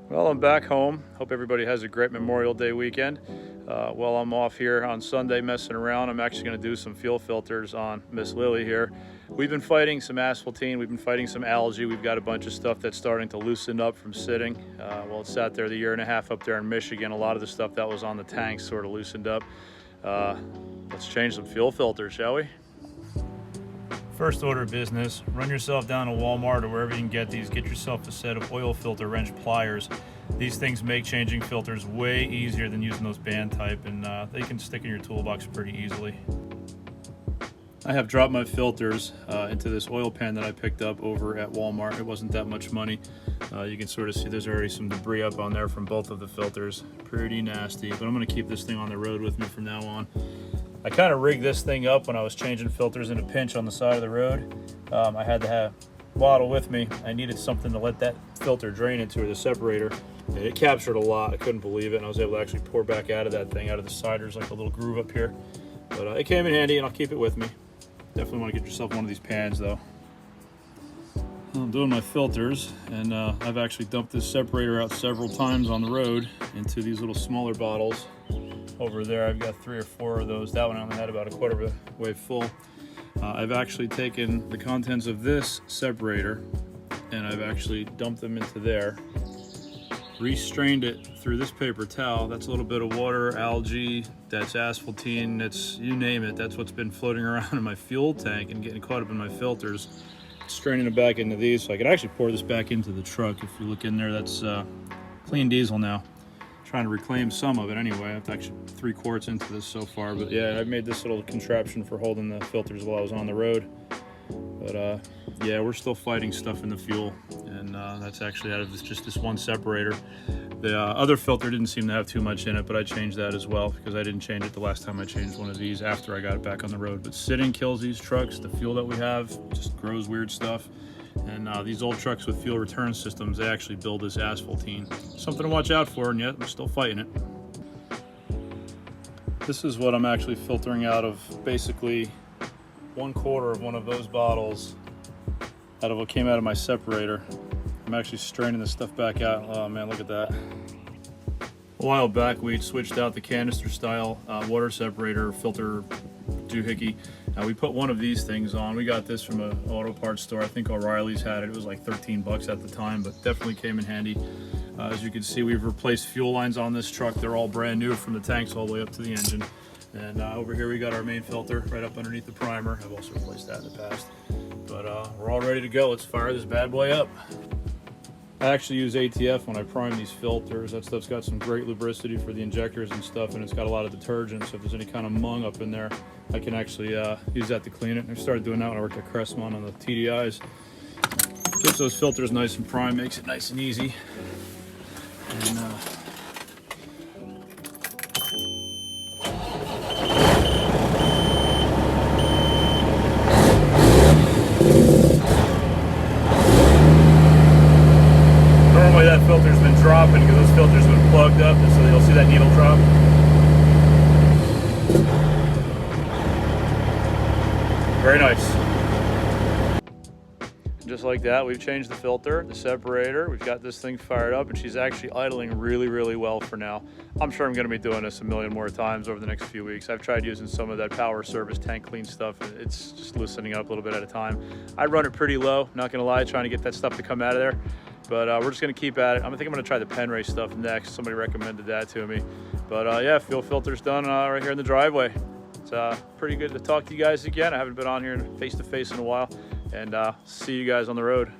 Well, I'm back home. Hope everybody has a great Memorial Day weekend. While I'm off here on Sunday messing around, I'm actually going to do some fuel filters on Miss Lily here. We've been fighting some asphaltene, we've been fighting some algae, we've got a bunch of stuff that's starting to loosen up from sitting. Well, it sat there the year and a half up there in Michigan. A lot of the stuff that was on the tanks sort of loosened up. Let's change some fuel filters, shall we? First order of business, run yourself down to Walmart or wherever you can get these. Get yourself a set of oil filter wrench pliers. These things make changing filters way easier than using those band type, and they can stick in your toolbox pretty easily. I have dropped my filters into this oil pan that I picked up over at Walmart. It wasn't that much money. You can sort of see there's already some debris up on there from both of the filters. Pretty nasty, but I'm going to keep this thing on the road with me from now on. I kind of rigged this thing up when I was changing filters in a pinch on the side of the road. I had to have a bottle with me. I needed something to let that filter drain into, or the separator. And it captured a lot. I couldn't believe it, and I was able to actually pour back out of that thing, out of the side. There's like a little groove up here. But it came in handy, and I'll keep it with me. Definitely want to get yourself one of these pans, though. I'm doing my filters, and I've actually dumped this separator out several times on the road into these little smaller bottles. Over there I've got 3 or 4 of those. That one I only had about a quarter of a way full. I've actually taken the contents of this separator and I've actually dumped them into there, restrained it through this paper towel. That's a little bit of water, algae, that's asphaltene, that's, you name it, that's what's been floating around in my fuel tank and getting caught up in my filters. Straining it back into these, so I could actually pour this back into the truck. If you look in there, that's clean diesel now. Trying to reclaim some of it anyway. I've actually 3 quarts into this so far, but yeah, I've made this little contraption for holding the filters while I was on the road. But yeah, we're still fighting stuff in the fuel, and that's actually out of just this one separator. The other filter didn't seem to have too much in it, but I changed that as well because I didn't change it the last time I changed one of these after I got it back on the road. But sitting kills these trucks. The fuel that we have just grows weird stuff. And these old trucks with fuel return systems, they actually build this asphaltene. Something to watch out for, and yet we're still fighting it. This is what I'm actually filtering out of, basically 1/4 of one of those bottles out of what came out of my separator. I'm actually straining this stuff back out. Oh man, look at that. A while back we switched out the canister style water separator filter doohickey. We put one of these things on. We got this from an auto parts store. I think O'Reilly's had it. It was like 13 bucks at the time, but definitely came in handy. As you can see, we've replaced fuel lines on this truck. They're all brand new from the tanks all the way up to the engine. And over here we got our main filter right up underneath the primer. I've also replaced that in the past. But we're all ready to go. Let's fire this bad boy up. I actually use ATF when I prime these filters. That stuff's got some great lubricity for the injectors and stuff, and it's got a lot of detergent, so if there's any kind of mung up in there, I can actually use that to clean it. And I started doing that when I worked at Crestmont on the TDIs. Keeps those filters nice and prime, makes it nice and easy. And normally that filter's been dropping because those filters have been plugged up, and so you'll see that needle drop. Very nice. Just like that, we've changed the filter, the separator, we've got this thing fired up, and she's actually idling really, really well for now. I'm sure I'm gonna be doing this a million more times over the next few weeks. I've tried using some of that power service tank clean stuff, and it's just loosening up a little bit at a time. I run it pretty low, not gonna lie, trying to get that stuff to come out of there. But we're just gonna keep at it. I think I'm gonna try the pen race stuff next. Somebody recommended that to me. But yeah, fuel filter's done right here in the driveway. It's pretty good to talk to you guys again. I haven't been on here face to face in a while, and see you guys on the road.